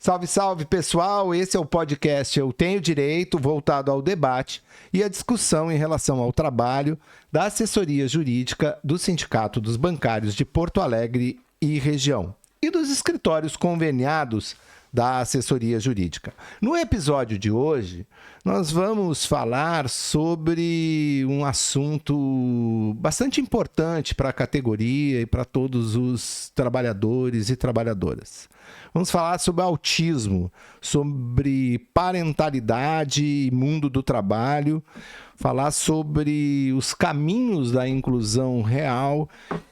Salve, salve, pessoal! Esse é o podcast Eu Tenho Direito, voltado ao debate e à discussão em relação ao trabalho da assessoria jurídica do Sindicato dos Bancários de Porto Alegre e região e dos escritórios conveniados da assessoria jurídica. No episódio de hoje, nós vamos falar sobre um assunto bastante importante para a categoria e para todos os trabalhadores e trabalhadoras. Vamos falar sobre autismo, sobre parentalidade e mundo do trabalho, falar sobre os caminhos da inclusão real,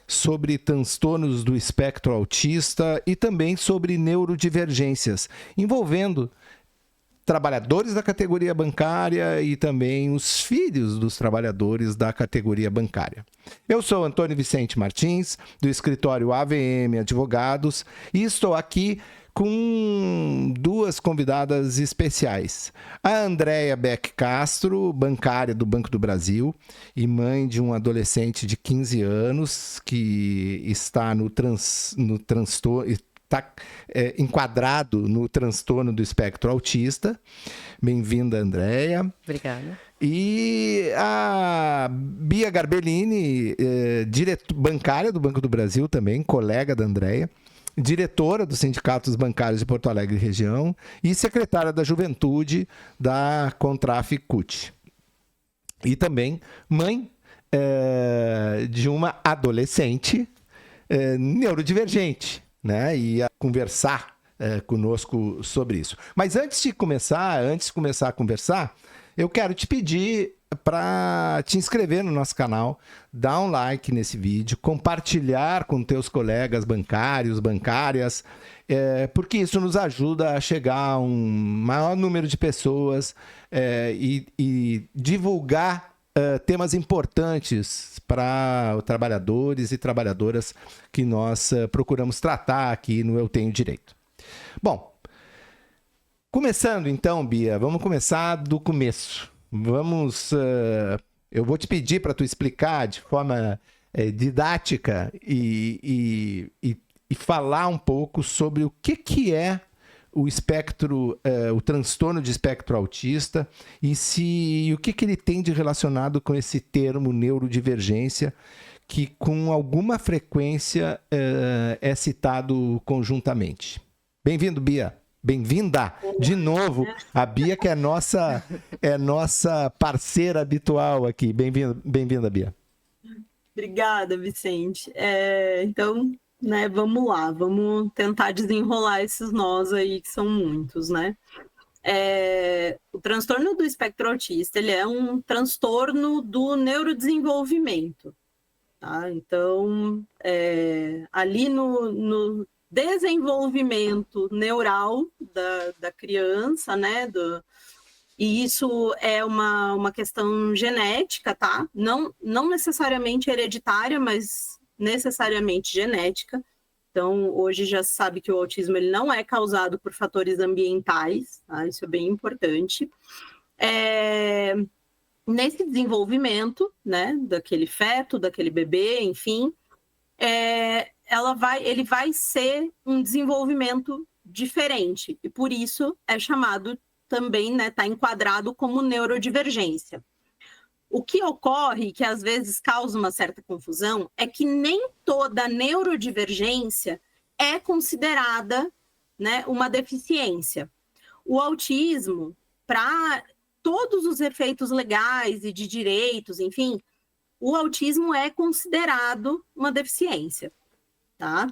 sobre transtornos do espectro autista e também sobre neurodivergências, envolvendo trabalhadores da categoria bancária e também os filhos dos trabalhadores da categoria bancária. Eu sou Antônio Vicente Martins, do escritório AVM Advogados, e estou aqui com duas convidadas especiais. A Andréia Beck Castro, bancária do Banco do Brasil e mãe de um adolescente de 15 anos que está no transtorno, está enquadrado no transtorno do espectro autista. Bem-vinda, Andréia. Obrigada. E a Bia Garbellini, bancária do Banco do Brasil também, colega da Andréia, diretora do Sindicato dos Bancários de Porto Alegre e região e secretária da Juventude da Contraficute. E também mãe de uma adolescente neurodivergente, né? E a conversar conosco sobre isso. Mas antes de começar a conversar, eu quero te pedir para te inscrever no nosso canal, dar um like nesse vídeo, compartilhar com teus colegas bancários, bancárias, porque isso nos ajuda a chegar a um maior número de pessoas e divulgar temas importantes para os trabalhadores e trabalhadoras que nós procuramos tratar aqui no Eu Tenho Direito. Bom, começando então, Bia, vamos começar do começo. Eu vou te pedir para tu explicar de forma didática e falar um pouco sobre o que é o espectro, o transtorno de espectro autista e o que ele tem de relacionado com esse termo neurodivergência, que com alguma frequência é citado conjuntamente. Bem-vindo, Bia. Bem-vinda de novo, a Bia, que é nossa parceira habitual aqui. Bem-vinda, Bia. Obrigada, Vicente. Então, né, vamos lá, vamos tentar desenrolar esses nós aí, que são muitos, né? O transtorno do espectro autista, ele é um transtorno do neurodesenvolvimento, tá? Então, ali no desenvolvimento neural da criança, né? E isso é uma questão genética, tá? Não necessariamente hereditária, mas necessariamente genética. Então, hoje já se sabe que o autismo ele não é causado por fatores ambientais, tá? Isso é bem importante. Nesse desenvolvimento, né, daquele feto, daquele bebê, enfim, ele vai ser um desenvolvimento diferente, e por isso é chamado também, né, está enquadrado como neurodivergência. O que ocorre, que às vezes causa uma certa confusão, é que nem toda neurodivergência é considerada, né, uma deficiência. O autismo, para todos os efeitos legais e de direitos, enfim, o autismo é considerado uma deficiência. Tá?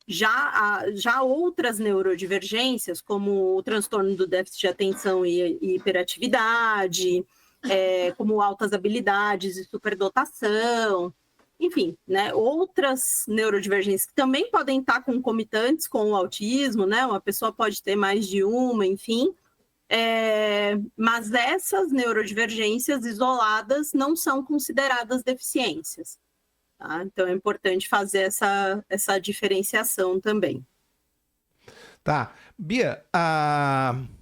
Já outras neurodivergências, como o transtorno do déficit de atenção e hiperatividade, como altas habilidades e superdotação, enfim, né, outras neurodivergências que também podem estar concomitantes com o autismo, né, uma pessoa pode ter mais de uma, enfim, mas essas neurodivergências isoladas não são consideradas deficiências. Tá? Então é importante fazer essa diferenciação também. Tá. Bia,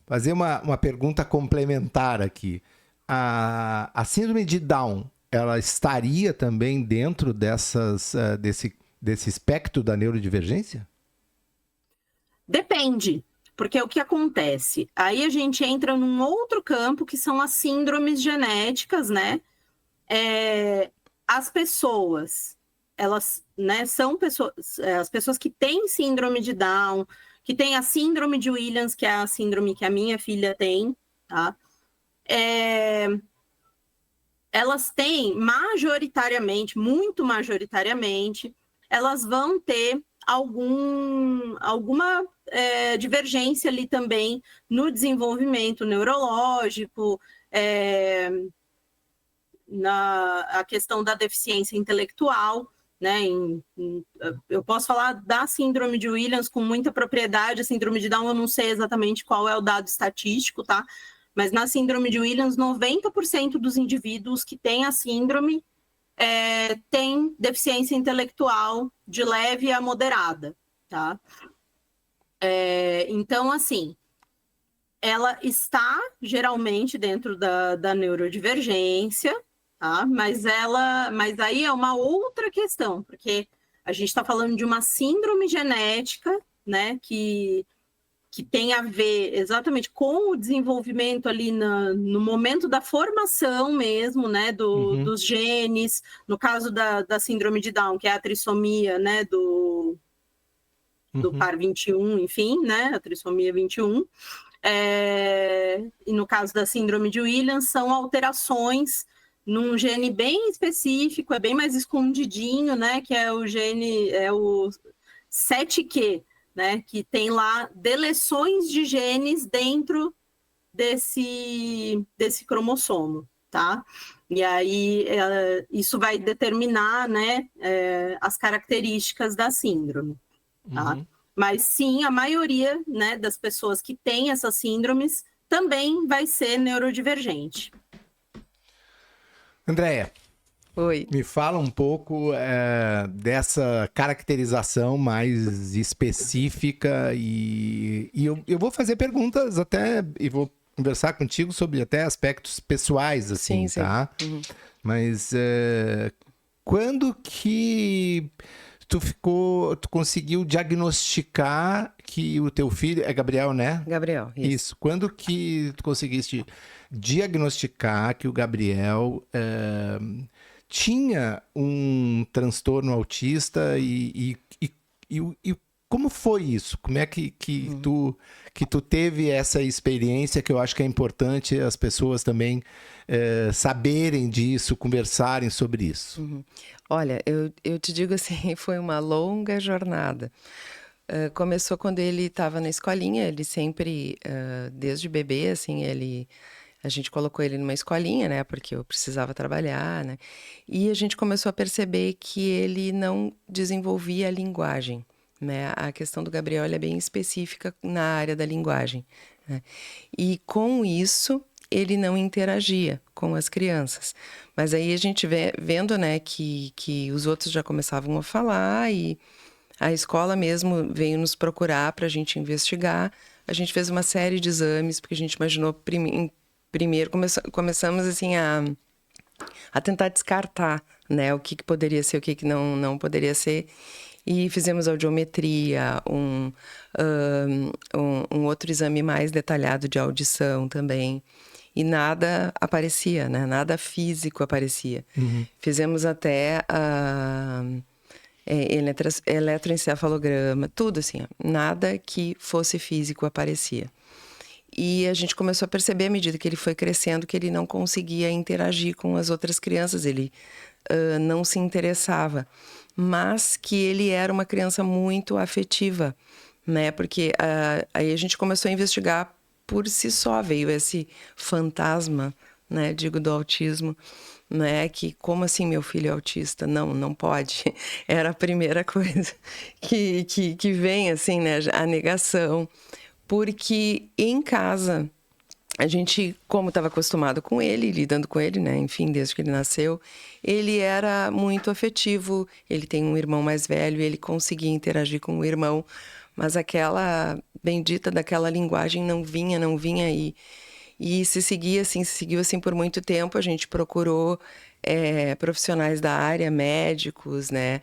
fazer uma pergunta complementar aqui. A síndrome de Down, ela estaria também dentro desse espectro da neurodivergência? Depende, porque o que acontece? Aí a gente entra num outro campo, que são as síndromes genéticas, né? As pessoas, elas, né, são pessoas, as pessoas que têm síndrome de Down, que têm a síndrome de Williams, que é a síndrome que a minha filha tem, tá? Elas têm majoritariamente, muito majoritariamente, elas vão ter alguma divergência ali também no desenvolvimento neurológico, a questão da deficiência intelectual, né? Eu posso falar da síndrome de Williams com muita propriedade. A síndrome de Down eu não sei exatamente qual é o dado estatístico, tá? Mas na síndrome de Williams, 90% dos indivíduos que têm a síndrome têm deficiência intelectual de leve a moderada, tá? Então, assim, ela está geralmente dentro da neurodivergência, tá? Mas aí é uma outra questão, porque a gente está falando de uma síndrome genética, né, que tem a ver exatamente com o desenvolvimento ali no momento da formação mesmo, né, dos genes, no caso da síndrome de Down, que é a trissomia, né, do par 21, enfim, né, a trissomia 21. E no caso da síndrome de Williams, são alterações num gene bem específico, é bem mais escondidinho, né, que é o gene, o 7q, né, que tem lá deleções de genes dentro desse cromossomo, tá? E aí isso vai determinar, né, as características da síndrome, tá? Mas sim, a maioria, né, das pessoas que têm essas síndromes também vai ser neurodivergente. Andréia, oi. Me fala um pouco dessa caracterização mais específica e eu vou fazer perguntas até e vou conversar contigo sobre até aspectos pessoais, assim, sim. tá? Mas quando que tu conseguiu diagnosticar que o teu filho é Gabriel, né? Gabriel, isso. Quando que tu conseguiste diagnosticar que o Gabriel tinha um transtorno autista e como foi isso? Como é que tu teve essa experiência, que eu acho que é importante as pessoas também saberem disso, conversarem sobre isso? Olha, eu te digo assim, foi uma longa jornada. Começou quando ele estava na escolinha, ele sempre, desde bebê, assim, a gente colocou ele numa escolinha, né, porque eu precisava trabalhar, né, e a gente começou a perceber que ele não desenvolvia a linguagem, né, a questão do Gabriel é bem específica na área da linguagem, né, e com isso ele não interagia com as crianças, mas aí a gente vendo, né, que os outros já começavam a falar e a escola mesmo veio nos procurar para a gente investigar, a gente fez uma série de exames, porque a gente imaginou primeiro começamos assim a tentar descartar, né, o que poderia ser, o que não poderia ser, e fizemos audiometria, um outro exame mais detalhado de audição também, e nada aparecia, né, nada físico aparecia. Fizemos até eletroencefalograma, tudo assim, nada que fosse físico aparecia. E a gente começou a perceber, à medida que ele foi crescendo, que ele não conseguia interagir com as outras crianças, ele não se interessava, mas que ele era uma criança muito afetiva, né? Porque aí a gente começou a investigar por si só, veio esse fantasma, né? Digo, do autismo, né? Que como assim meu filho é autista? Não pode. Era a primeira coisa que vem, assim, né? A negação. Porque em casa, a gente, como estava acostumado com ele, lidando com ele, né? Enfim, desde que ele nasceu, ele era muito afetivo, ele tem um irmão mais velho, ele conseguia interagir com o irmão, mas aquela bendita daquela linguagem não vinha e se seguiu assim por muito tempo. A gente procurou profissionais da área, médicos, né?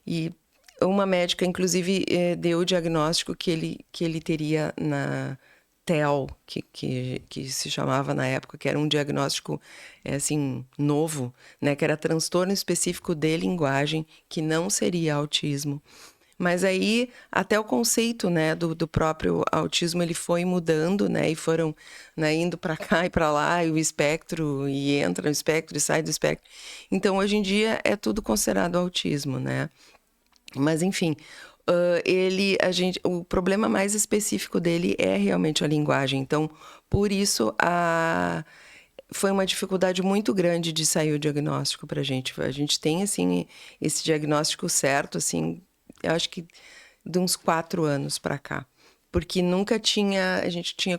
E Uma médica, inclusive, deu o diagnóstico que ele teria na TEL, que se chamava na época, que era um diagnóstico, assim, novo, né? Que era transtorno específico de linguagem, que não seria autismo. Mas aí, até o conceito, né, do próprio autismo, ele foi mudando, né? E foram, né, indo para cá e para lá, e o espectro, e entra no espectro e sai do espectro. Então, hoje em dia, é tudo considerado autismo, né? Mas, enfim, o problema mais específico dele é realmente a linguagem. Então, por isso, foi uma dificuldade muito grande de sair o diagnóstico para a gente. A gente tem, assim, esse diagnóstico certo, assim, eu acho que de uns 4 anos para cá. Porque nunca a gente tinha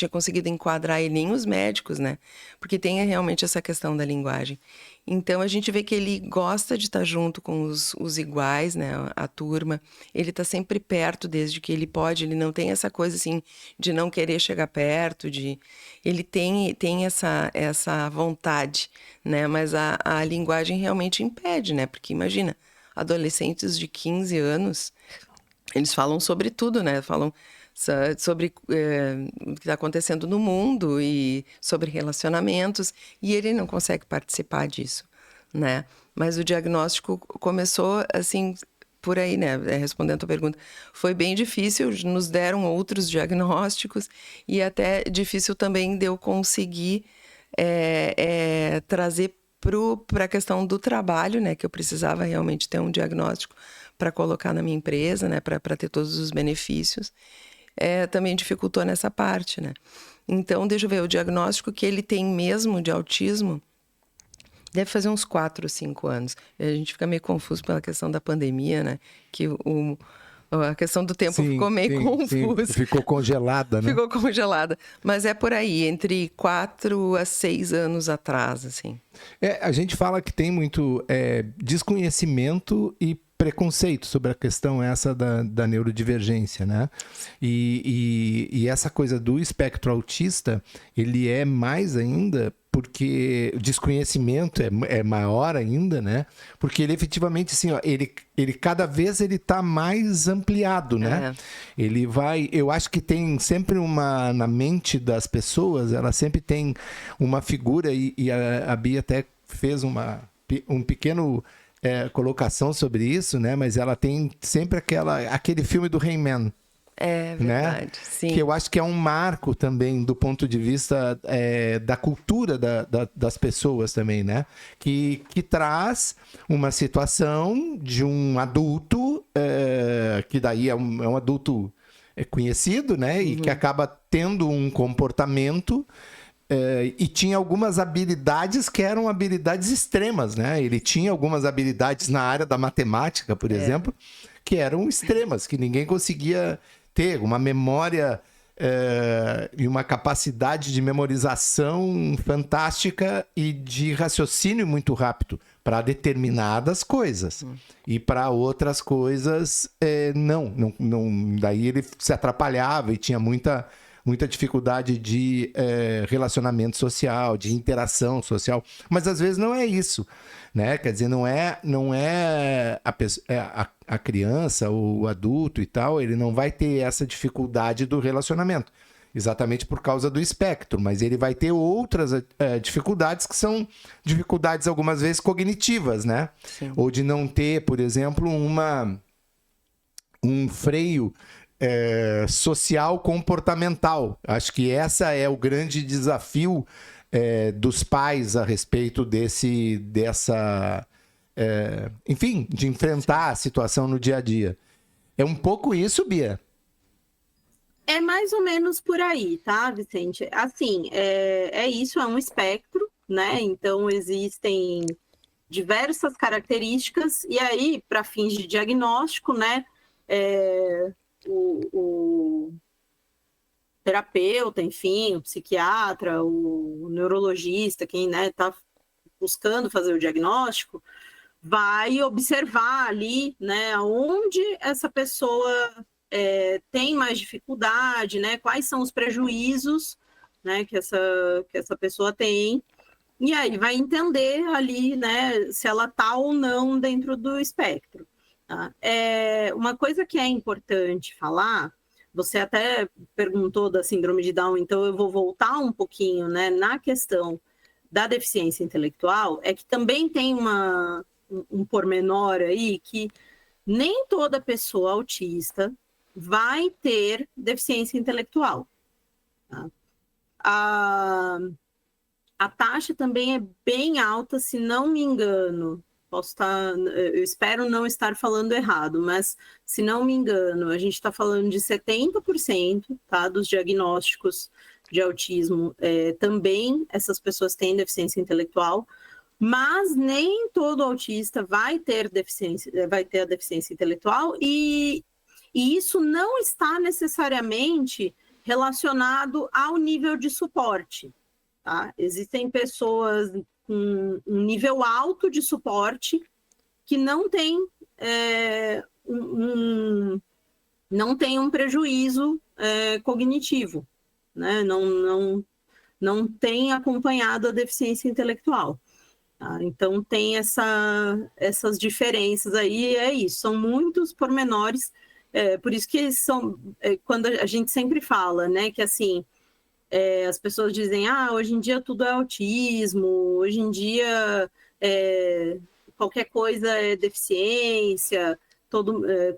conseguido enquadrar ele, nem os médicos, né? Porque tem realmente essa questão da linguagem. Então, a gente vê que ele gosta de estar junto com os iguais, né? A turma. Ele está sempre perto desde que ele pode. Ele não tem essa coisa, assim, de não querer chegar perto. Ele tem essa vontade, né? Mas a linguagem realmente impede, né? Porque, imagina, adolescentes de 15 anos... Eles falam sobre tudo, né? Falam sobre o que está acontecendo no mundo e sobre relacionamentos, e ele não consegue participar disso, né? Mas o diagnóstico começou, assim, por aí, né? Respondendo a tua pergunta, foi bem difícil, nos deram outros diagnósticos e até difícil também de eu conseguir trazer para a questão do trabalho, né? Que eu precisava realmente ter um diagnóstico para colocar na minha empresa, né, para ter todos os benefícios, também dificultou nessa parte, né? Então, deixa eu ver, o diagnóstico que ele tem mesmo de autismo deve fazer uns 4 ou 5 anos. A gente fica meio confuso pela questão da pandemia, né? Que a questão do tempo ficou meio confusa. Ficou congelada, né? Ficou congelada. Mas é por aí, entre 4 a 6 anos atrás, assim. A gente fala que tem muito desconhecimento e preconceito sobre a questão essa da neurodivergência, né? E essa coisa do espectro autista, ele é mais ainda porque o desconhecimento é maior ainda, né? Porque ele efetivamente, assim, ó, ele cada vez ele tá mais ampliado, né? Ele vai... Eu acho que tem sempre na mente das pessoas, ela sempre tem uma figura, e a Bia até fez um pequeno... colocação sobre isso, né? Mas ela tem sempre aquele filme do He-Man. É verdade, né? Sim. Que eu acho que é um marco também do ponto de vista da cultura das pessoas também, né? Que traz uma situação de um adulto, que daí é um adulto conhecido, né? E que acaba tendo um comportamento... e tinha algumas habilidades que eram habilidades extremas, né? Ele tinha algumas habilidades na área da matemática, por exemplo, que eram extremas, que ninguém conseguia ter. Uma memória e uma capacidade de memorização fantástica e de raciocínio muito rápido para determinadas coisas. E para outras coisas, não. Daí ele se atrapalhava e tinha muita dificuldade de relacionamento social, de interação social, mas às vezes não é isso, né? Quer dizer, não é a criança ou o adulto e tal, ele não vai ter essa dificuldade do relacionamento, exatamente por causa do espectro, mas ele vai ter outras dificuldades que são dificuldades algumas vezes cognitivas, né? Sim. Ou de não ter, por exemplo, um freio social comportamental. Acho que essa é o grande desafio dos pais a respeito enfim, de enfrentar a situação no dia a dia. É um pouco isso, Bia? É mais ou menos por aí, tá, Vicente? Assim, isso, é um espectro, né? Então, existem diversas características, e aí, para fins de diagnóstico, né? O terapeuta, enfim, o psiquiatra, o neurologista, quem está buscando fazer o diagnóstico, vai observar ali, né, onde essa pessoa tem mais dificuldade, né, quais são os prejuízos, né, que essa pessoa tem, e aí vai entender ali, né, se ela está ou não dentro do espectro. Tá? Uma coisa que é importante falar, você até perguntou da síndrome de Down, então eu vou voltar um pouquinho, né, na questão da deficiência intelectual, é que também tem um pormenor aí que nem toda pessoa autista vai ter deficiência intelectual. Tá? A taxa também é bem alta, se não me engano. Eu espero não estar falando errado, mas se não me engano, a gente está falando de 70%, tá, dos diagnósticos de autismo, também essas pessoas têm deficiência intelectual, mas nem todo autista vai ter a deficiência intelectual, e isso não está necessariamente relacionado ao nível de suporte. Tá? Existem pessoas com um nível alto de suporte que não tem não tem um prejuízo cognitivo, né? Não tem acompanhado a deficiência intelectual. Tá? Então tem essas diferenças aí, é isso, são muitos pormenores, por isso que quando a gente sempre fala, né, que assim, as pessoas dizem, hoje em dia tudo é autismo, hoje em dia qualquer coisa é deficiência,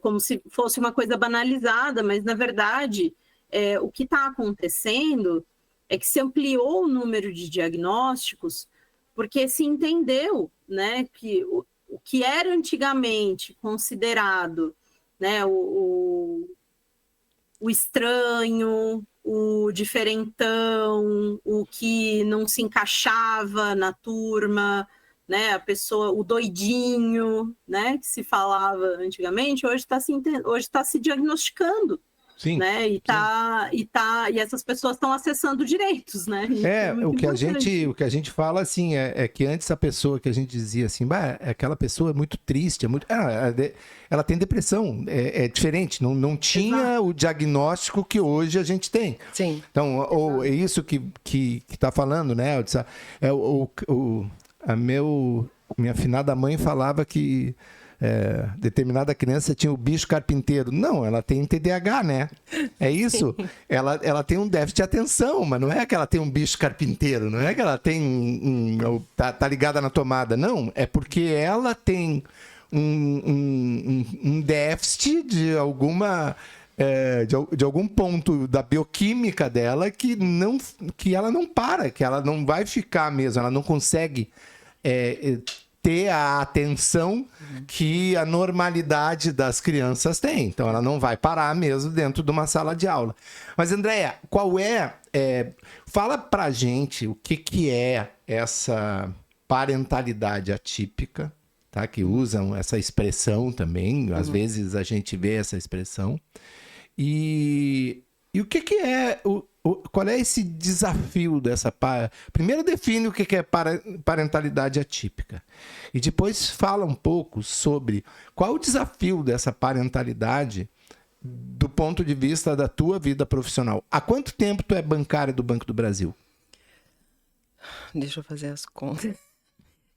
como se fosse uma coisa banalizada, mas na verdade o que está acontecendo é que se ampliou o número de diagnósticos porque se entendeu, né, que o que era antigamente considerado, né, o estranho, o diferentão, o que não se encaixava na turma, né? A pessoa, o doidinho, né? Que se falava antigamente, hoje está se diagnosticando. Sim. Né? E essas pessoas estão acessando direitos, né? O que a gente fala assim é que antes a pessoa que a gente dizia assim, aquela pessoa é muito triste, ela tem depressão, é diferente, não tinha Exato. O diagnóstico que hoje a gente tem. Sim. Então, ou é isso que tá falando, né? Minha afinada mãe falava que determinada criança tinha o bicho carpinteiro. Não, ela tem TDAH, né? É isso? Ela tem um déficit de atenção, mas não é que ela tem um bicho carpinteiro, não é que ela tem tá ligada na tomada, não. É porque ela tem um déficit de alguma... de algum ponto da bioquímica dela que ela não para, que ela não vai ficar mesmo, ela não consegue... ter a atenção que a normalidade das crianças tem. Então, ela não vai parar mesmo dentro de uma sala de aula. Mas, Andréia, qual fala pra gente o que é essa parentalidade atípica, tá? Que usam essa expressão também. Às vezes a gente vê essa expressão. E o que é... Qual é esse desafio dessa... Primeiro define o que é parentalidade atípica. E depois fala um pouco sobre qual o desafio dessa parentalidade do ponto de vista da tua vida profissional. Há quanto tempo tu é bancária do Banco do Brasil? Deixa eu fazer as contas.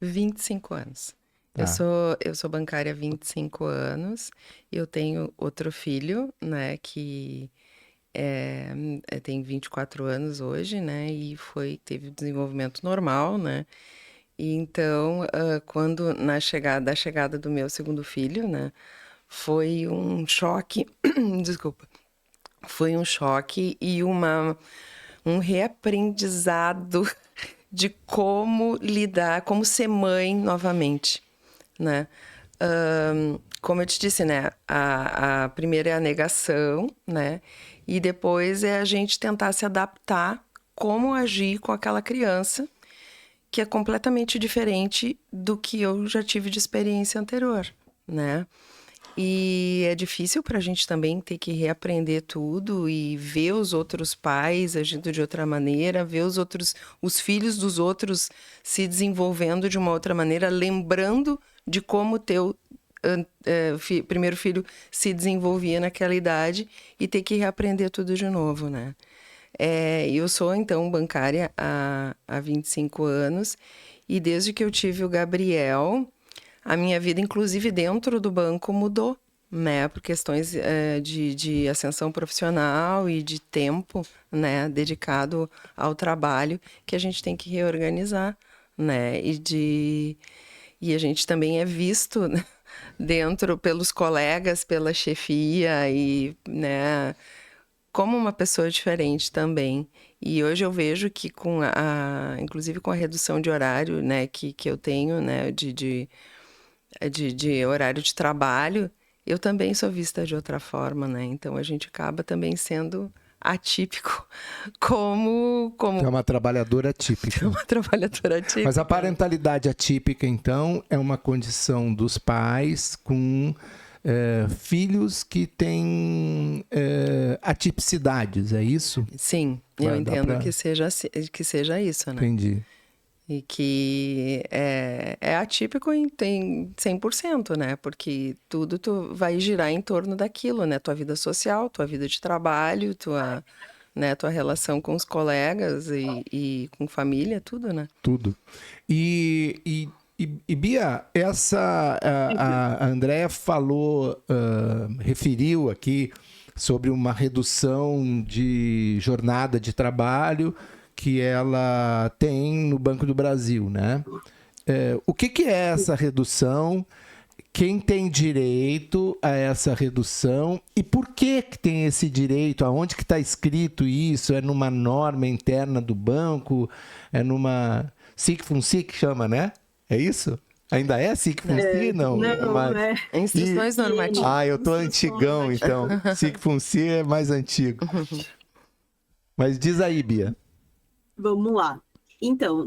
25 anos. Tá. Eu sou bancária há 25 anos. Eu tenho outro filho, né, que... tem 24 anos hoje, né, e teve desenvolvimento normal, né, e então, quando da chegada do meu segundo filho, né, foi um choque, desculpa, foi um choque e um reaprendizado de como lidar, como ser mãe novamente, né. Como eu te disse, né, a primeira é a negação, né, e depois é a gente tentar se adaptar, como agir com aquela criança, que é completamente diferente do que eu já tive de experiência anterior, né? E é difícil para a gente também ter que reaprender tudo e ver os outros pais agindo de outra maneira, ver os filhos dos outros se desenvolvendo de uma outra maneira, lembrando de como teu primeiro filho se desenvolvia naquela idade e ter que reaprender tudo de novo, né? Eu sou, então, bancária há 25 anos e desde que eu tive o Gabriel, a minha vida, inclusive dentro do banco, mudou, né? Por questões de ascensão profissional e de tempo, né? Dedicado ao trabalho, que a gente tem que reorganizar, né? E a gente também é visto, né, dentro pelos colegas, pela chefia e, né, como uma pessoa diferente também. E hoje eu vejo que inclusive com a redução de horário, né, que eu tenho, né, de horário de trabalho, eu também sou vista de outra forma, né? Então a gente acaba também sendo atípico como É uma trabalhadora atípica. uma trabalhadora atípica. Mas a parentalidade atípica, então, é uma condição dos pais com filhos que têm atipicidades, é isso? Sim, eu entendo que seja isso, né? Entendi. E que é atípico tem 100%, né? Porque tudo tu vai girar em torno daquilo, né? Tua vida social, tua vida de trabalho, tua relação com os colegas e com família, tudo, né? Tudo. E Bia, a Andréa falou, referiu aqui sobre uma redução de jornada de trabalho que ela tem no Banco do Brasil, né? O que é essa redução? Quem tem direito a essa redução e por que tem esse direito? Aonde que está escrito isso? É numa norma interna do banco? É numa SIC-FUNCI que chama, né? É isso? Ainda é SIC-FUNCI? Não. Não, é. Instruções normativas. Ah, eu tô antigão, então. SIC-FUNCI é mais antigo. Mas diz aí, Bia. Vamos lá. Então,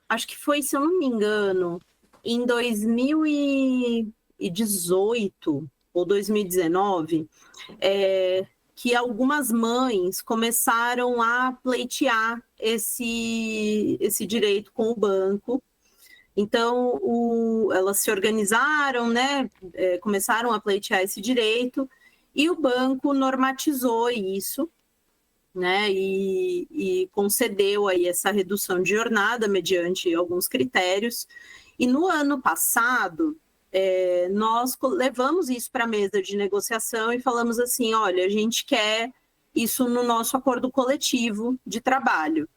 acho que foi, se eu não me engano, em 2018 ou 2019, que algumas mães começaram a pleitear esse direito com o banco. Então, elas se organizaram, né? Começaram a pleitear esse direito e o banco normatizou isso, né, e concedeu aí essa redução de jornada mediante alguns critérios. E no ano passado, nós levamos isso para a mesa de negociação e falamos assim, olha, a gente quer isso no nosso acordo coletivo de trabalho.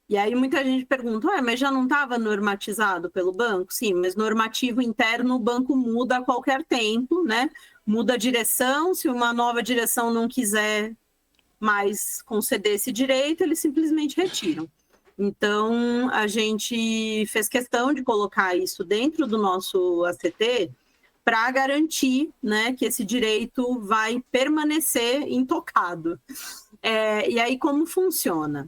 E aí muita gente pergunta, mas já não estava normatizado pelo banco? Sim, mas normativo interno o banco muda a qualquer tempo, né? Muda a direção, se uma nova direção não quiser mais conceder esse direito, eles simplesmente retiram. Então, a gente fez questão de colocar isso dentro do nosso ACT para garantir, né, que esse direito vai permanecer intocado. E aí, como funciona?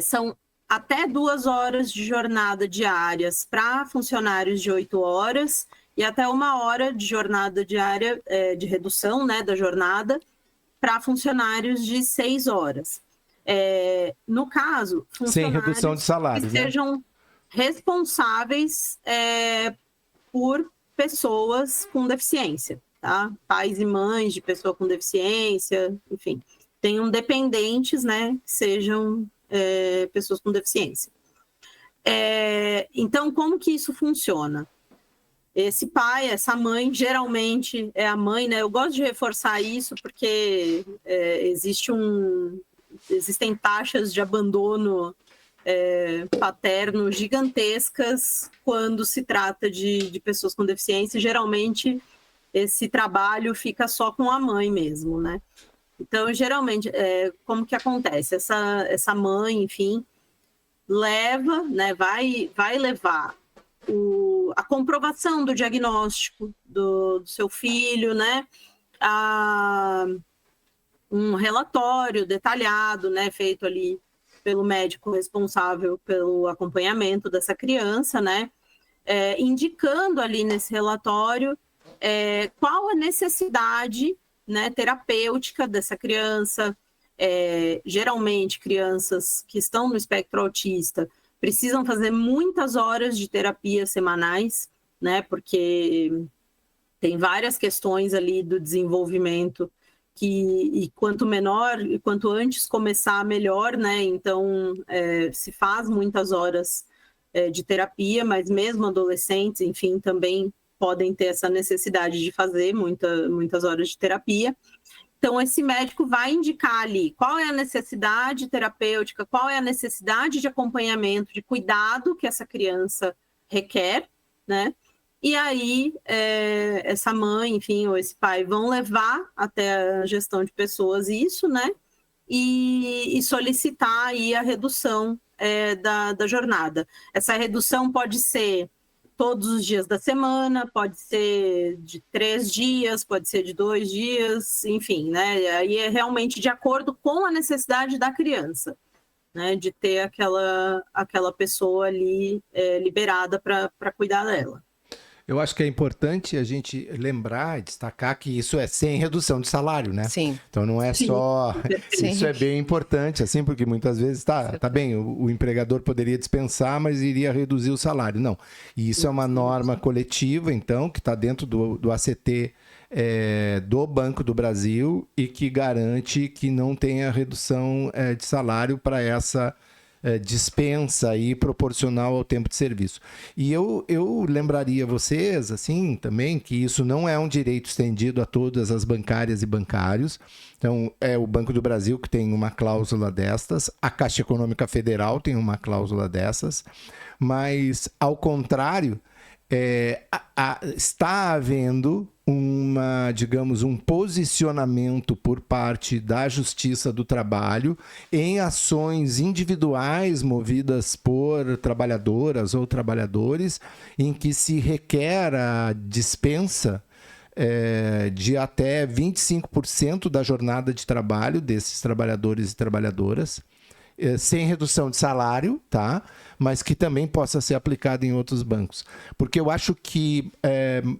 São até 2 horas de jornada diárias para funcionários de 8 horas e até 1 hora de jornada diária, de redução, né, da jornada, para funcionários de 6 horas. No caso, funcionários sem redução de salário, que sejam responsáveis por pessoas com deficiência, tá? Pais e mães de pessoa com deficiência, enfim, tenham dependentes, né, que sejam pessoas com deficiência. Então, como que isso funciona? Esse pai, essa mãe, geralmente é a mãe, né? Eu gosto de reforçar isso porque existem taxas de abandono paterno gigantescas quando se trata de pessoas com deficiência. Geralmente, esse trabalho fica só com a mãe mesmo, né? Então, geralmente, como que acontece? Essa mãe, enfim, leva, né? Vai levar a comprovação do diagnóstico do seu filho, né? Um relatório detalhado, né? Feito ali pelo médico responsável pelo acompanhamento dessa criança, né? Indicando ali nesse relatório qual a necessidade, né, terapêutica dessa criança. Geralmente, crianças que estão no espectro autista precisam fazer muitas horas de terapia semanais, né? Porque tem várias questões ali do desenvolvimento e quanto menor, e quanto antes começar, melhor, né? Então, se faz muitas horas de terapia, mas mesmo adolescentes, enfim, também podem ter essa necessidade de fazer muitas horas de terapia. Então, esse médico vai indicar ali qual é a necessidade terapêutica, qual é a necessidade de acompanhamento, de cuidado que essa criança requer, né? E aí, essa mãe, enfim, ou esse pai vão levar até a gestão de pessoas isso, né? E solicitar aí a redução da jornada. Essa redução pode ser todos os dias da semana, pode ser de 3 dias, pode ser de 2 dias, enfim, né? Aí é realmente de acordo com a necessidade da criança, né? De ter aquela pessoa ali liberada para cuidar dela. Eu acho que é importante a gente lembrar e destacar que isso é sem redução de salário, né? Sim. Então não é só... Sim. Isso é bem importante, assim, porque muitas vezes tá bem, o empregador poderia dispensar, mas iria reduzir o salário. Não. E isso é uma norma coletiva, então, que está dentro do ACT do Banco do Brasil e que garante que não tenha redução de salário para essa dispensa aí proporcional ao tempo de serviço. E eu lembraria vocês, assim, também, que isso não é um direito estendido a todas as bancárias e bancários. Então, é o Banco do Brasil que tem uma cláusula destas, a Caixa Econômica Federal tem uma cláusula dessas, mas, ao contrário, está havendo um posicionamento por parte da Justiça do Trabalho em ações individuais movidas por trabalhadoras ou trabalhadores, em que se requer a dispensa de até 25% da jornada de trabalho desses trabalhadores e trabalhadoras, sem redução de salário, tá? Mas que também possa ser aplicado em outros bancos. Porque eu acho que,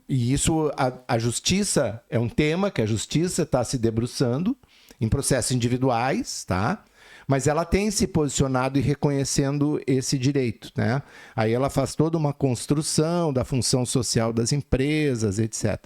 e isso, a justiça é um tema que a justiça está se debruçando em processos individuais, tá? Mas ela tem se posicionado e reconhecendo esse direito, né? Aí ela faz toda uma construção da função social das empresas, etc.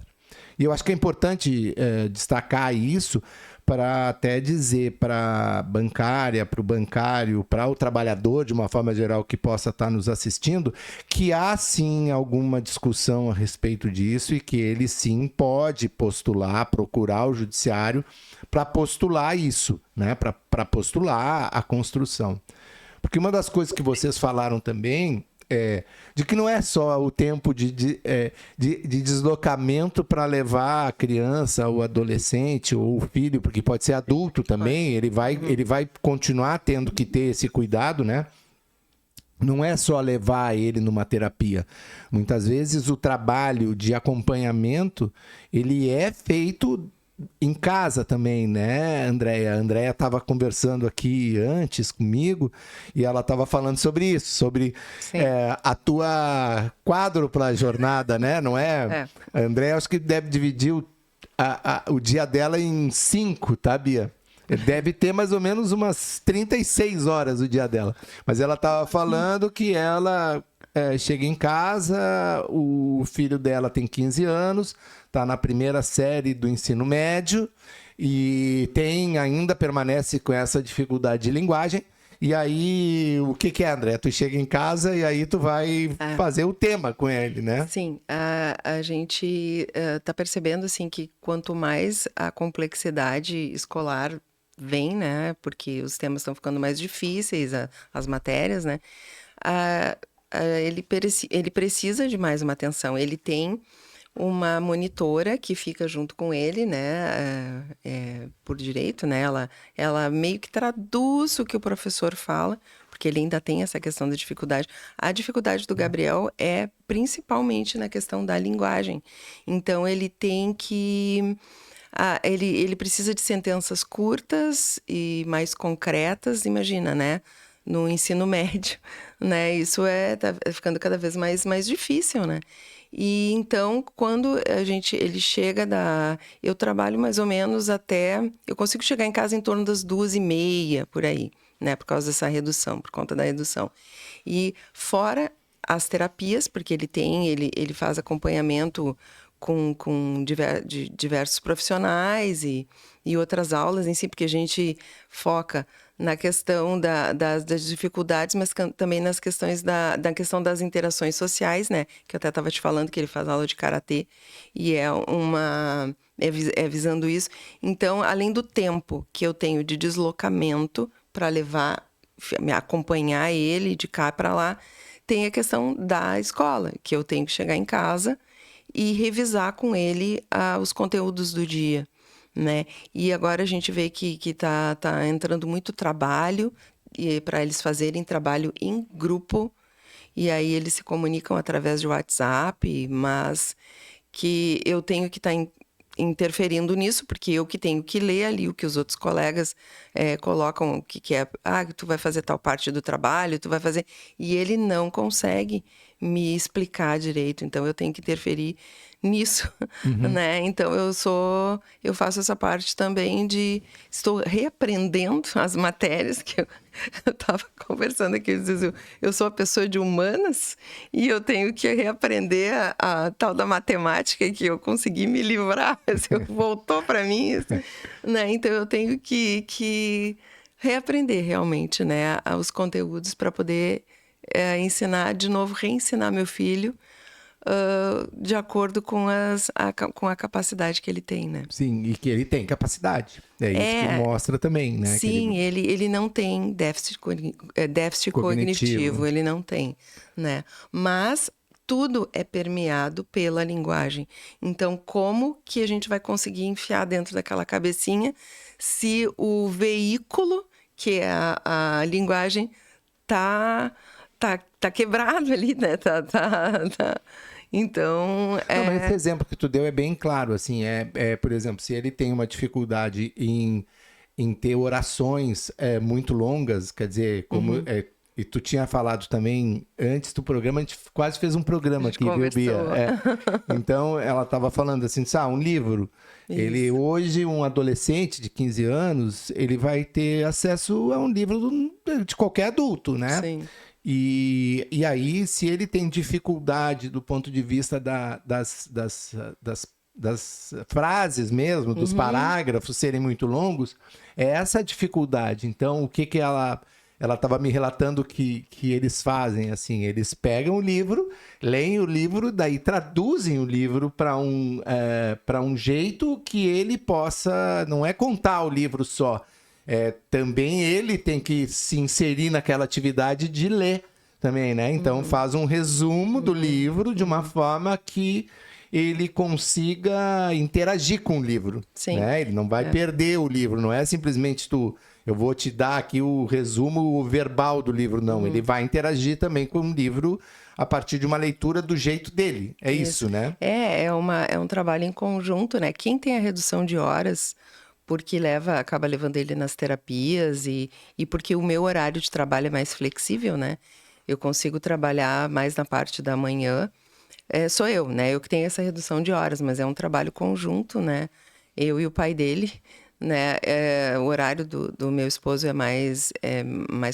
E eu acho que é importante destacar isso, para até dizer para a bancária, para o bancário, para o trabalhador, de uma forma geral, que possa estar nos assistindo, que há sim alguma discussão a respeito disso e que ele sim pode postular, procurar o judiciário para postular isso, né? Para postular a construção. Porque uma das coisas que vocês falaram também de que não é só o tempo de deslocamento para levar a criança, o adolescente ou o filho, porque pode ser adulto também, ele vai continuar tendo que ter esse cuidado, né? Não é só levar ele numa terapia. Muitas vezes o trabalho de acompanhamento, ele é feito em casa também, né, Andréia? A Andréia estava conversando aqui antes comigo e ela estava falando sobre isso, sobre a tua quádrupla jornada, né? Não é? A Andréia acho que deve dividir o dia dela em 5, tá, Bia? Deve ter mais ou menos umas 36 horas o dia dela. Mas ela estava falando que ela chega em casa, o filho dela tem 15 anos, está na primeira série do ensino médio e ainda permanece com essa dificuldade de linguagem. E aí, o que é, André? Tu chega em casa e aí tu vai fazer o tema com ele, né? Sim, a gente está percebendo assim, que quanto mais a complexidade escolar vem, né? Porque os temas estão ficando mais difíceis, as matérias, né? Ele precisa de mais uma atenção. Ele tem uma monitora que fica junto com ele, né, por direito, né, ela meio que traduz o que o professor fala, porque ele ainda tem essa questão da dificuldade. A dificuldade do Gabriel é principalmente na questão da linguagem. Então, ele tem que... ele precisa de sentenças curtas e mais concretas, imagina, né? No ensino médio, né? Isso tá ficando cada vez mais difícil, né? E então, quando ele chega eu trabalho mais ou menos eu consigo chegar em casa em torno das 2h30, por aí, né? Por causa dessa redução, por conta da redução. E fora as terapias, porque ele faz acompanhamento de diversos profissionais e outras aulas em si, porque a gente foca na questão das dificuldades, mas também nas questões da questão das interações sociais, né? Que eu até estava te falando que ele faz aula de karatê e é visando isso. Então, além do tempo que eu tenho de deslocamento para me acompanhar ele de cá para lá, tem a questão da escola, que eu tenho que chegar em casa e revisar com ele os conteúdos do dia, né? E agora a gente vê que tá entrando muito trabalho para eles fazerem trabalho em grupo, e aí eles se comunicam através de WhatsApp, mas que eu tenho que estar interferindo nisso, porque eu que tenho que ler ali o que os outros colegas colocam, o que é, tu vai fazer tal parte do trabalho, tu vai fazer... E ele não consegue me explicar direito, então eu tenho que interferir nisso, né? Então eu faço essa parte também estou reaprendendo as matérias que eu estava conversando aqui, eu sou uma pessoa de humanas e eu tenho que reaprender a tal da matemática que eu consegui me livrar, voltou para mim, né? Então eu tenho que reaprender realmente, né, os conteúdos para poder ensinar de novo, reensinar meu filho de acordo com a capacidade que ele tem, né? Sim, e que ele tem capacidade. É isso que mostra também, né? Sim, ele não tem déficit cognitivo, ele não tem, né? Mas tudo é permeado pela linguagem. Então, como que a gente vai conseguir enfiar dentro daquela cabecinha se o veículo, que é a linguagem, tá quebrado ali, né? Então, Não, mas esse exemplo que tu deu é bem claro, assim, por exemplo, se ele tem uma dificuldade em ter orações muito longas, quer dizer, como e tu tinha falado também antes do programa, a gente quase fez um programa aqui, viu, Bia? Então, ela estava falando assim, um livro. Isso. Ele hoje, um adolescente de 15 anos, ele vai ter acesso a um livro de qualquer adulto, né? Sim. E aí, se ele tem dificuldade do ponto de vista das frases mesmo, dos parágrafos serem muito longos, é essa a dificuldade. Então, o que ela estava me relatando que eles fazem, assim, eles pegam o livro, leem o livro, daí traduzem o livro para um jeito que ele possa, não é contar o livro só, também ele tem que se inserir naquela atividade de ler também, né? Então faz um resumo do livro de uma forma que ele consiga interagir com o livro. Sim. Né? Ele não vai perder o livro, não é simplesmente eu vou te dar aqui o resumo verbal do livro, não. Ele vai interagir também com o livro a partir de uma leitura do jeito dele. É isso, né? É um trabalho em conjunto, né? Quem tem a redução de horas, porque acaba levando ele nas terapias e porque o meu horário de trabalho é mais flexível, né? Eu consigo trabalhar mais na parte da manhã. Sou eu, né? Eu que tenho essa redução de horas, mas é um trabalho conjunto, né? Eu e o pai dele, né? O horário do meu esposo é mais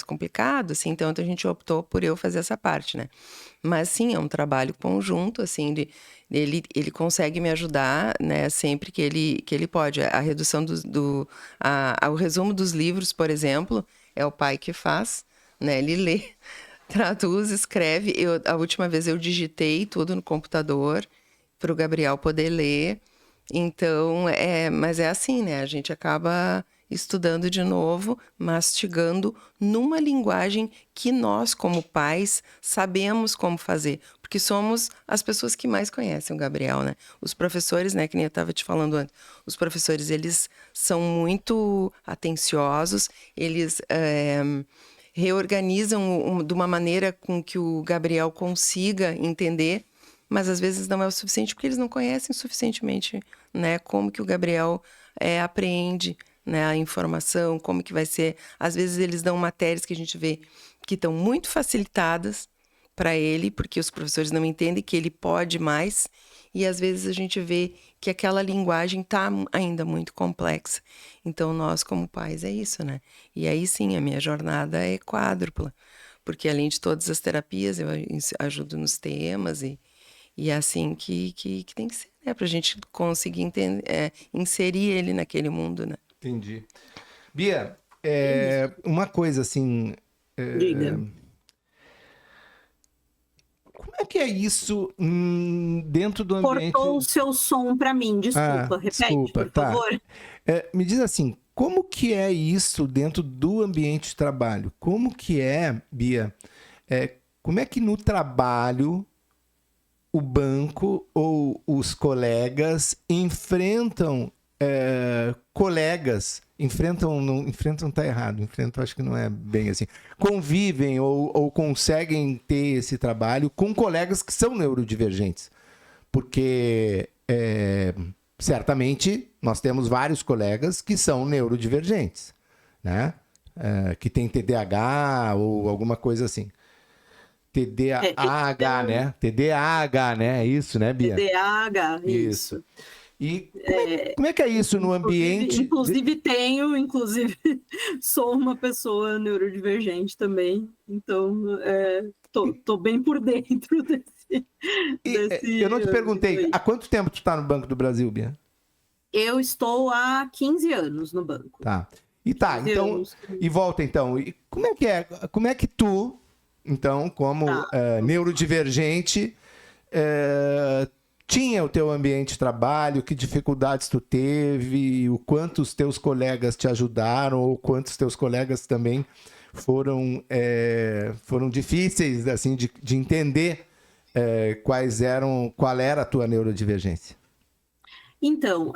complicado, assim, então a gente optou por eu fazer essa parte, né? Mas sim, é um trabalho conjunto, assim, ele consegue me ajudar, né? Sempre que ele pode. A redução o resumo dos livros, por exemplo, é o pai que faz, né? Ele lê, traduz, escreve. A última vez eu digitei tudo no computador para o Gabriel poder ler. Então, mas é assim, né? A gente acaba estudando de novo, mastigando numa linguagem que nós, como pais, sabemos como fazer. Porque somos as pessoas que mais conhecem o Gabriel, né? Os professores, né? Que nem eu estava te falando antes. Os professores, eles são muito atenciosos. Eles reorganizam de uma maneira com que o Gabriel consiga entender, mas às vezes não é o suficiente porque eles não conhecem suficientemente, né, como que o Gabriel aprende, né, a informação, como que vai ser. Às vezes eles dão matérias que a gente vê que estão muito facilitadas para ele, porque os professores não entendem que ele pode mais, e às vezes a gente vê que aquela linguagem está ainda muito complexa. Então, nós como pais é isso, né? E aí sim, a minha jornada é quádrupla, porque além de todas as terapias, eu ajudo nos temas e é assim que tem que ser, para a gente conseguir entender, inserir ele naquele mundo, né? Entendi. Bia, uma coisa assim... Diga. Como é que é isso dentro do ambiente... Cortou o seu som para mim, desculpa. Repete, desculpa, por favor. Me diz assim, como que é isso dentro do ambiente de trabalho? Como que é, Bia, como é que no trabalho o banco ou os colegas enfrentam colegas, enfrentam tá errado, enfrentam acho que não é bem assim, convivem ou conseguem ter esse trabalho com colegas que são neurodivergentes, porque certamente nós temos vários colegas que são neurodivergentes, né? Que tem TDAH ou alguma coisa assim. TDAH, né? TDAH, né? É isso, né, Bia? TDAH, isso. E como é que é isso no ambiente? Inclusive sou uma pessoa neurodivergente também, então tô bem por dentro desse... Eu não te perguntei, há quanto tempo tu está no Banco do Brasil, Bia? Eu estou há 15 anos no banco. Tá. Então, e volta então. E como é que é? Como é que tu, então, como neurodivergente, tinha o teu ambiente de trabalho, que dificuldades tu teve, o quanto os teus colegas te ajudaram, ou quantos teus colegas também foram difíceis assim, de entender qual era a tua neurodivergência? Então,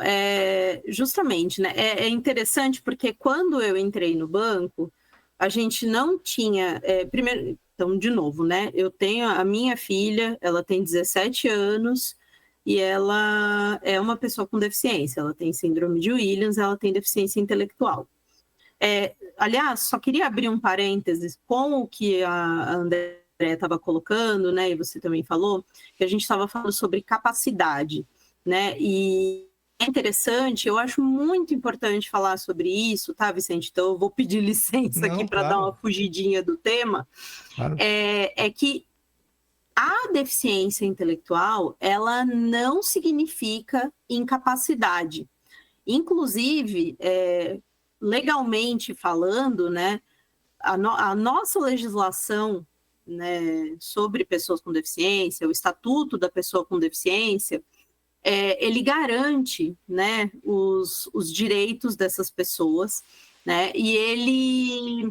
justamente, né? É interessante porque quando eu entrei no banco, a gente não tinha... primeiro, então, de novo, né? Eu tenho a minha filha, ela tem 17 anos e ela é uma pessoa com deficiência. Ela tem síndrome de Williams, ela tem deficiência intelectual. Aliás, só queria abrir um parênteses com o que a André estava colocando, né? E você também falou, que a gente estava falando sobre capacidade, né? E é interessante, eu acho muito importante falar sobre isso, tá, Vicente? Então eu vou pedir licença aqui para dar uma fugidinha do tema. Claro. É que a deficiência intelectual, ela não significa incapacidade. Inclusive, legalmente falando, né, a nossa legislação, né, sobre pessoas com deficiência, o Estatuto da Pessoa com Deficiência, ele garante, né, os direitos dessas pessoas, né, e ele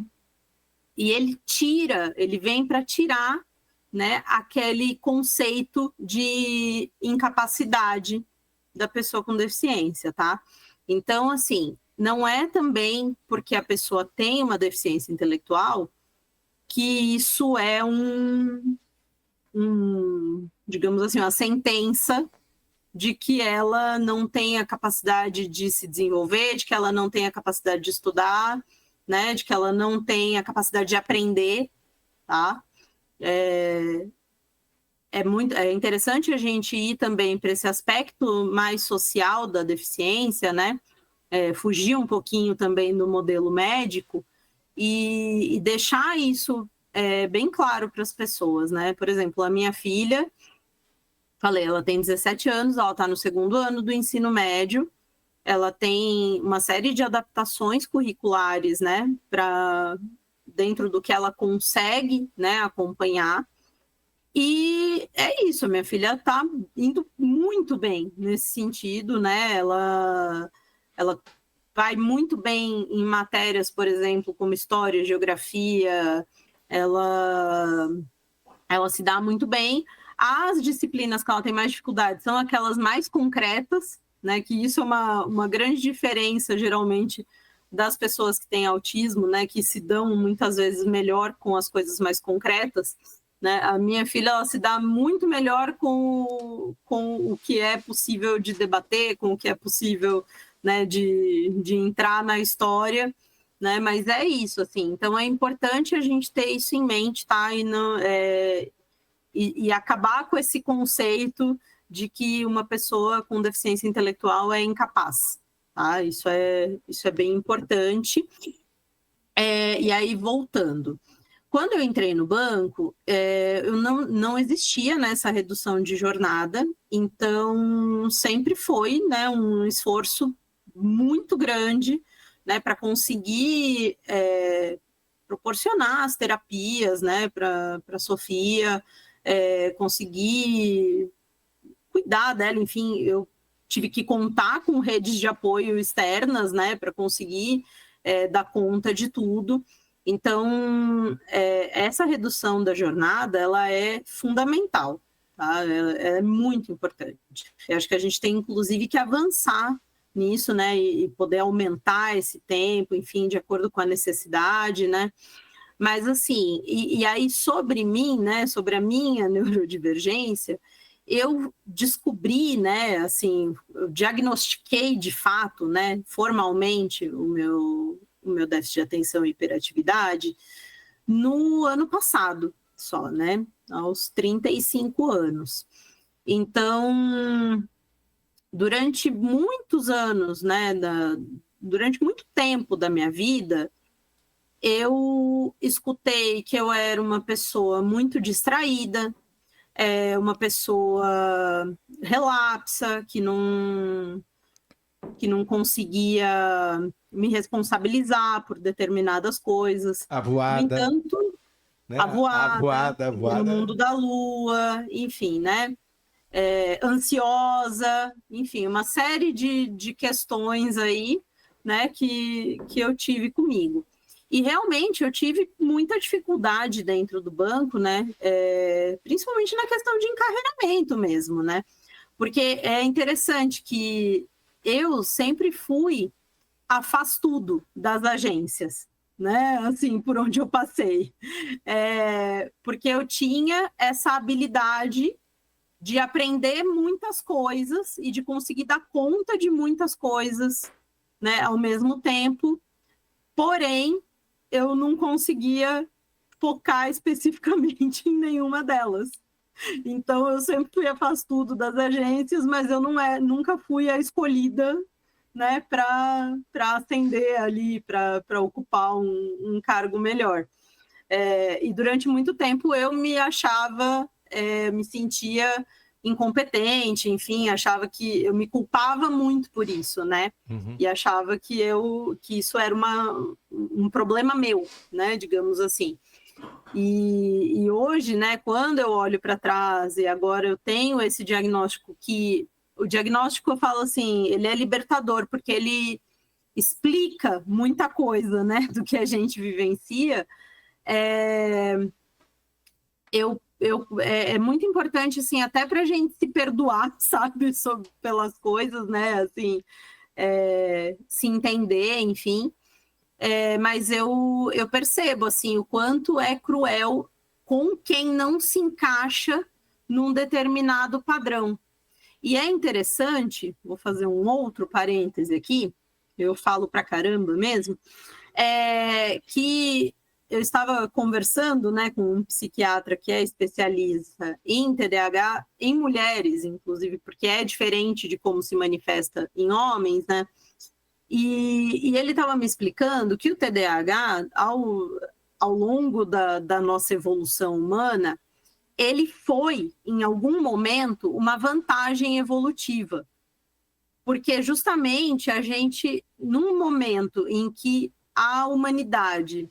vem para tirar, né, aquele conceito de incapacidade da pessoa com deficiência, tá? Então, assim, não é também porque a pessoa tem uma deficiência intelectual que isso é digamos assim, uma sentença de que ela não tem a capacidade de se desenvolver, de que ela não tem a capacidade de estudar, né, de que ela não tem a capacidade de aprender, tá? É interessante a gente ir também para esse aspecto mais social da deficiência, né? Fugir um pouquinho também do modelo médico e deixar isso bem claro para as pessoas, né? Por exemplo, a minha filha, falei, ela tem 17 anos, ela está no 2º ano do ensino médio, ela tem uma série de adaptações curriculares, né? Dentro do que ela consegue, né, acompanhar. E é isso, minha filha está indo muito bem nesse sentido, né? Ela vai muito bem em matérias, por exemplo, como história, geografia, ela se dá muito bem. As disciplinas que ela tem mais dificuldade são aquelas mais concretas, né? Que isso é uma grande diferença, geralmente, das pessoas que têm autismo, né? Que se dão muitas vezes melhor com as coisas mais concretas. Né? A minha filha, ela se dá muito melhor com o que é possível de debater, com o que é possível, né, de entrar na história, né? Mas é isso, assim. Então é importante a gente ter isso em mente, tá? E acabar com esse conceito de que uma pessoa com deficiência intelectual é incapaz, tá? Isso é bem importante. E aí, voltando. Quando eu entrei no banco, eu não existia nessa redução de jornada, Então, sempre foi, né, um esforço muito grande, né, para conseguir proporcionar as terapias, né, para a Sofia, conseguir cuidar dela, enfim, eu tive que contar com redes de apoio externas, né, para conseguir dar conta de tudo. Então, essa redução da jornada, ela é fundamental, tá? É muito importante. Eu acho que a gente tem, inclusive, que avançar nisso, né, e poder aumentar esse tempo, enfim, de acordo com a necessidade, né? Mas, assim, e aí sobre mim, né, sobre a minha neurodivergência, eu descobri, né, assim, eu diagnostiquei de fato, né, formalmente o meu déficit de atenção e hiperatividade no ano passado só, né, aos 35 anos. Então, durante muitos anos, né, durante muito tempo da minha vida, eu escutei que eu era uma pessoa muito distraída, uma pessoa relapsa, que não conseguia me responsabilizar por determinadas coisas. A No voada, entanto, né? a voada, A vivia no voada. mundo da lua, enfim, né? Ansiosa, enfim, uma série de questões aí, né, que eu tive comigo. E realmente eu tive muita dificuldade dentro do banco, né, principalmente na questão de encarreiramento mesmo, né, porque é interessante que eu sempre fui a faz tudo das agências, né, assim, por onde eu passei, porque eu tinha essa habilidade de aprender muitas coisas e de conseguir dar conta de muitas coisas, né, ao mesmo tempo, porém, eu não conseguia focar especificamente em nenhuma delas. Então, eu sempre fui a faz tudo das agências, mas eu nunca fui a escolhida, né, para ascender ali, para ocupar um cargo melhor. E durante muito tempo eu me achava, me sentia incompetente, enfim, achava que eu me culpava muito por isso, né? Uhum. E achava que isso era um problema meu, né? Digamos assim. E hoje, né, quando eu olho para trás e agora eu tenho esse diagnóstico o diagnóstico eu falo assim, ele é libertador porque ele explica muita coisa, né, do que a gente vivencia. É muito importante, assim, até para a gente se perdoar, sabe, pelas coisas, né, assim, se entender, enfim. Mas eu percebo, assim, o quanto é cruel com quem não se encaixa num determinado padrão. E é interessante, vou fazer um outro parêntese aqui, eu falo pra caramba mesmo, que eu estava conversando, né, com um psiquiatra que é especialista em TDAH em mulheres, inclusive, porque é diferente de como se manifesta em homens, né? E ele estava me explicando que o TDAH, ao longo da nossa evolução humana, ele foi, em algum momento, uma vantagem evolutiva. Porque justamente a gente, num momento em que a humanidade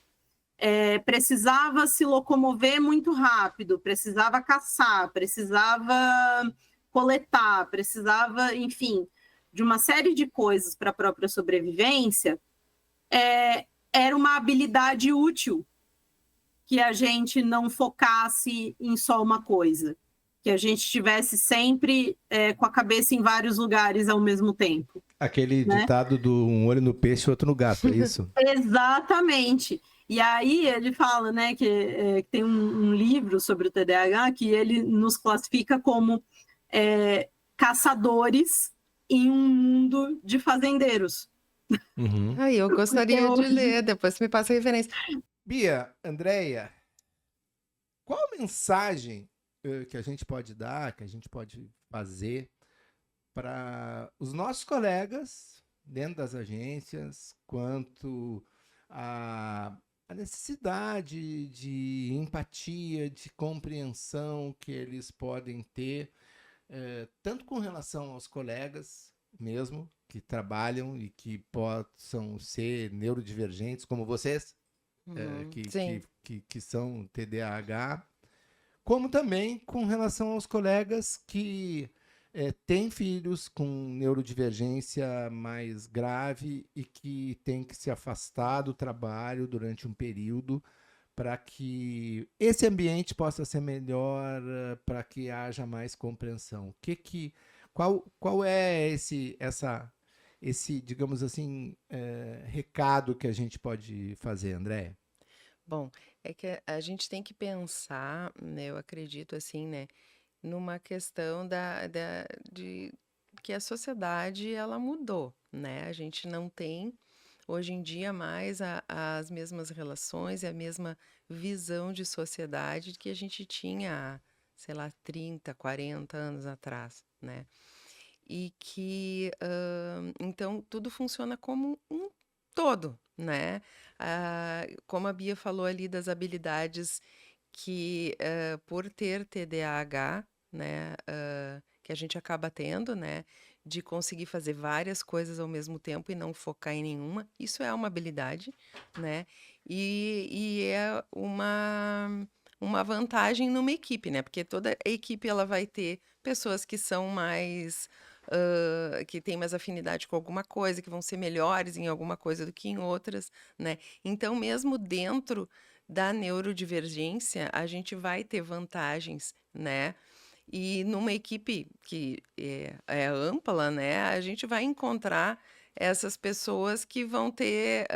precisava se locomover muito rápido, precisava caçar, precisava coletar, precisava, enfim, de uma série de coisas para a própria sobrevivência, era uma habilidade útil que a gente não focasse em só uma coisa, que a gente estivesse sempre com a cabeça em vários lugares ao mesmo tempo. Aquele né? ditado do um olho no peixe e outro no gato, é isso? Exatamente. E aí ele fala, né, que tem um livro sobre o TDAH que ele nos classifica como caçadores em um mundo de fazendeiros. Uhum. Aí, eu gostaria de hoje... ler, depois me passa a referência. Bia, Andréia, qual a mensagem que a gente pode dar, que a gente pode fazer para os nossos colegas dentro das agências quanto a necessidade de empatia, de compreensão que eles podem ter tanto com relação aos colegas mesmo, que trabalham e que possam ser neurodivergentes, como vocês, que são TDAH, como também com relação aos colegas que têm filhos com neurodivergência mais grave e que têm que se afastar do trabalho durante um período para que esse ambiente possa ser melhor, para que haja mais compreensão. Qual é esse, digamos assim, recado que a gente pode fazer, André? Bom, é que a gente tem que pensar, né, eu acredito assim, né, numa questão de que a sociedade ela mudou, né? A gente não tem hoje em dia mais as mesmas relações e a mesma visão de sociedade que a gente tinha, sei lá, 30, 40 anos atrás, né? E que, então, tudo funciona como um todo, né? Como a Bia falou ali das habilidades que, por ter TDAH, né, que a gente acaba tendo, né, de conseguir fazer várias coisas ao mesmo tempo e não focar em nenhuma, isso é uma habilidade, né? E é uma vantagem numa equipe, né? Porque toda equipe ela vai ter pessoas que são mais que têm mais afinidade com alguma coisa, que vão ser melhores em alguma coisa do que em outras, né? Então, mesmo dentro da neurodivergência, a gente vai ter vantagens, né? E numa equipe que é ampla, né? A gente vai encontrar essas pessoas que vão ter,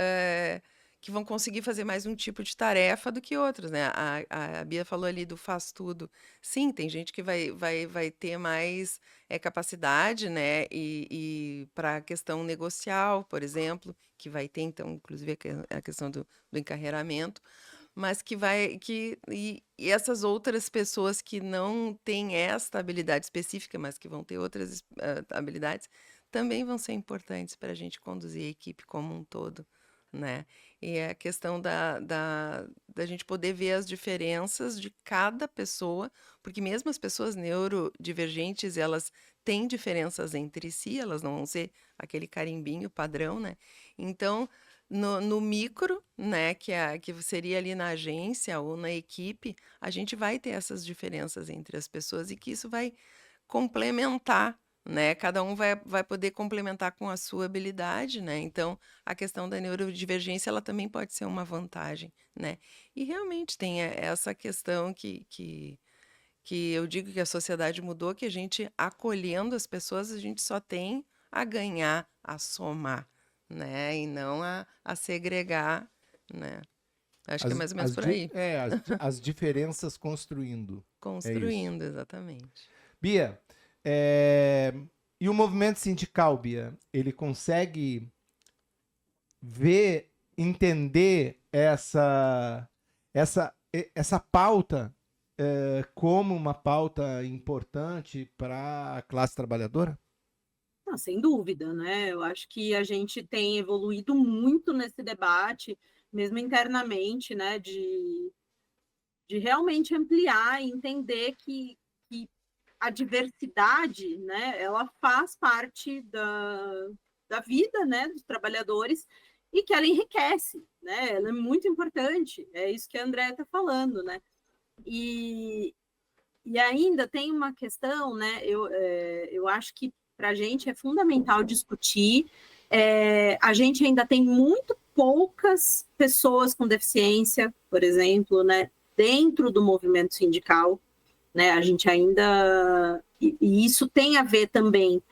que vão conseguir fazer mais um tipo de tarefa do que outras, né? A Bia falou ali do faz tudo. Sim, tem gente que vai ter mais capacidade, né? E para a questão negocial, por exemplo, que vai ter, então, inclusive, a questão do encarreiramento, mas e essas outras pessoas que não têm esta habilidade específica, mas que vão ter outras habilidades, também vão ser importantes para a gente conduzir a equipe como um todo, né? E é a questão da gente poder ver as diferenças de cada pessoa, porque mesmo as pessoas neurodivergentes, elas têm diferenças entre si, elas não vão ser aquele carimbinho padrão, né? Então, no micro, né, que seria ali na agência ou na equipe, a gente vai ter essas diferenças entre as pessoas e que isso vai complementar, né? Cada um vai poder complementar com a sua habilidade, né? Então, a questão da neurodivergência, ela também pode ser uma vantagem, né? E realmente tem essa questão que eu digo que a sociedade mudou, que a gente, acolhendo as pessoas, a gente só tem a ganhar, a somar, né? E não a segregar, né? Acho que é mais ou menos por aí. As diferenças construindo. Construindo, exatamente. Bia, e o movimento sindical, Bia, ele consegue entender essa pauta como uma pauta importante para a classe trabalhadora? Sem dúvida, né? Eu acho que a gente tem evoluído muito nesse debate, mesmo internamente, né? De realmente ampliar e entender que a diversidade, né? Ela faz parte da vida, né? Dos trabalhadores e que ela enriquece, né? Ela é muito importante. É isso que a Andrea está falando, né? E ainda tem uma questão, né? Eu acho que para a gente é fundamental discutir. A gente ainda tem muito poucas pessoas com deficiência, por exemplo, né, dentro do movimento sindical, né? A gente ainda e isso tem a ver também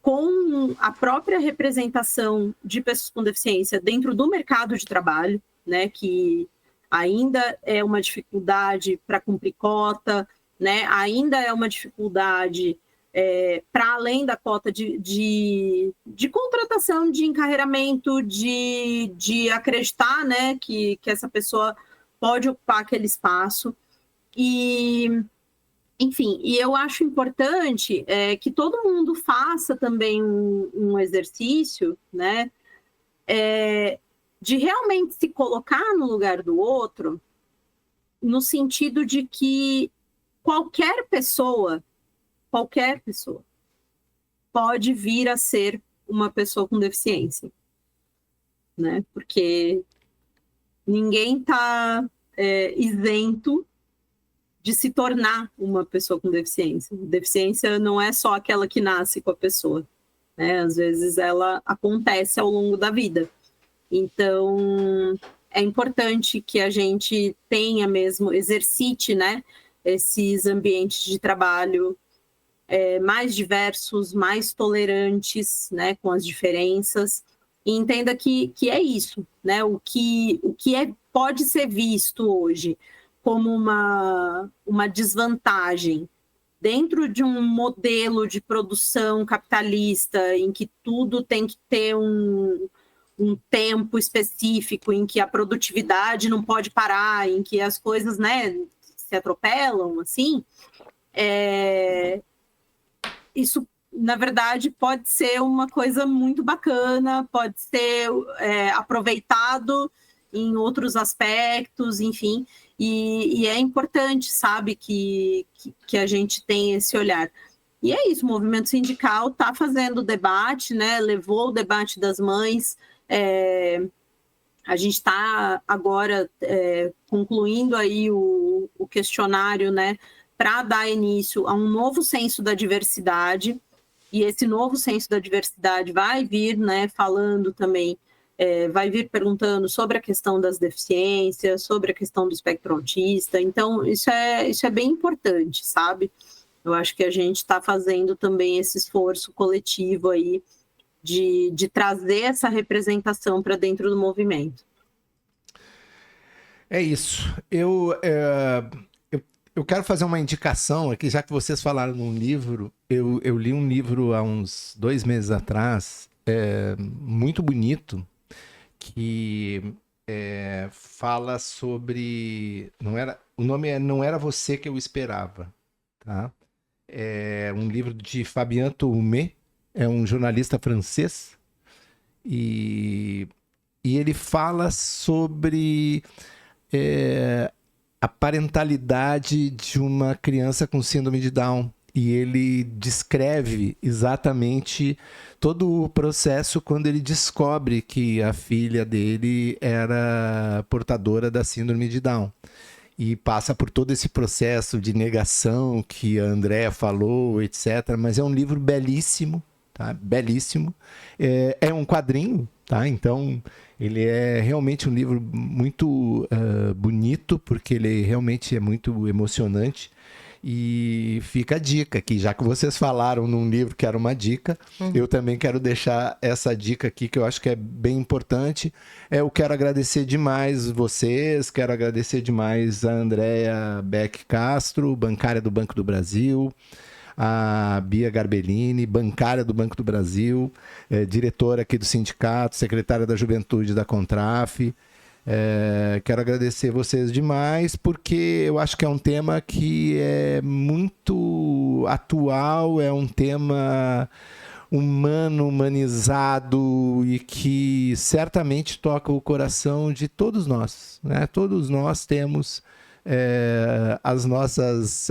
com a própria representação de pessoas com deficiência dentro do mercado de trabalho, né? Que ainda é uma dificuldade para cumprir cota, né? Ainda é uma dificuldade para além da cota de contratação, de encarreiramento, de acreditar, né, que essa pessoa pode ocupar aquele espaço. E, enfim, e eu acho importante que todo mundo faça também um exercício, né, de realmente se colocar no lugar do outro, no sentido de que qualquer pessoa qualquer pessoa pode vir a ser uma pessoa com deficiência, né? Porque ninguém está isento de se tornar uma pessoa com deficiência. Deficiência não é só aquela que nasce com a pessoa, né? Às vezes ela acontece ao longo da vida. Então, é importante que a gente tenha mesmo, exercite, né, esses ambientes de trabalho mais diversos, mais tolerantes, né, com as diferenças, e entenda que é isso, né, o que pode ser visto hoje como uma desvantagem dentro de um modelo de produção capitalista em que tudo tem que ter um tempo específico, em que a produtividade não pode parar, em que as coisas, né, se atropelam, assim, isso, na verdade, pode ser uma coisa muito bacana, pode ser aproveitado em outros aspectos, enfim, e é importante, sabe, que a gente tenha esse olhar. E é isso, o movimento sindical está fazendo debate, né, levou o debate das mães, a gente está agora concluindo aí o questionário, né, para dar início a um novo censo da diversidade, e esse novo censo da diversidade vai vir, né, falando também, vai vir perguntando sobre a questão das deficiências, sobre a questão do espectro autista, então isso é bem importante, sabe? Eu acho que a gente está fazendo também esse esforço coletivo aí de trazer essa representação para dentro do movimento. É isso. Eu quero fazer uma indicação aqui, já que vocês falaram num livro. Eu li um livro há uns 2 meses atrás, muito bonito, que fala sobre... o nome é Não Era Você Que Eu Esperava, tá? É um livro de Fabien Toumet, é um jornalista francês, e ele fala sobre a parentalidade de uma criança com síndrome de Down. E ele descreve exatamente todo o processo quando ele descobre que a filha dele era portadora da síndrome de Down. E passa por todo esse processo de negação que a Andréa falou, etc. Mas é um livro belíssimo, tá? Belíssimo. É um quadrinho, tá? Então, ele é realmente um livro muito bonito, porque ele realmente é muito emocionante. E fica a dica aqui, já que vocês falaram num livro que era uma dica, eu também quero deixar essa dica aqui, que eu acho que é bem importante. Eu quero agradecer demais vocês, quero agradecer demais a Andréa Beck Castro, bancária do Banco do Brasil, a Bia Garbellini, bancária do Banco do Brasil, diretora aqui do sindicato, secretária da Juventude da Contraf. Quero agradecer vocês demais, porque eu acho que é um tema que é muito atual, é um tema humano, humanizado, e que certamente toca o coração de todos nós, né? Todos nós temos as nossas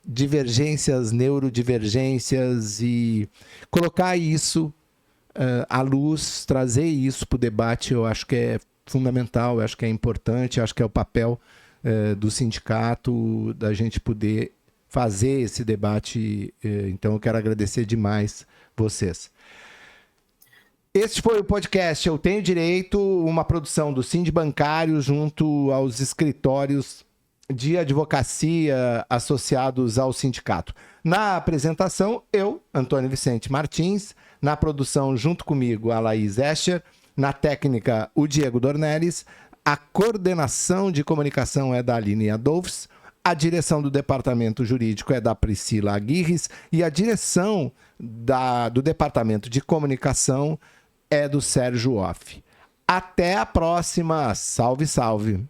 divergências, neurodivergências, e colocar isso à luz, trazer isso para o debate, eu acho que é fundamental, eu acho que é importante, eu acho que é o papel do sindicato, da gente poder fazer esse debate. Então eu quero agradecer demais vocês. Este foi o podcast Eu Tenho Direito, uma produção do Sindibancário junto aos escritórios de advocacia associados ao sindicato. Na apresentação, eu, Antônio Vicente Martins, na produção junto comigo, a Laís Escher, na técnica, o Diego Dornelles, a coordenação de comunicação é da Aline Adolfs, a direção do departamento jurídico é da Priscila Aguirres e a direção do departamento de comunicação é do Sérgio Off. Até a próxima. Salve, salve!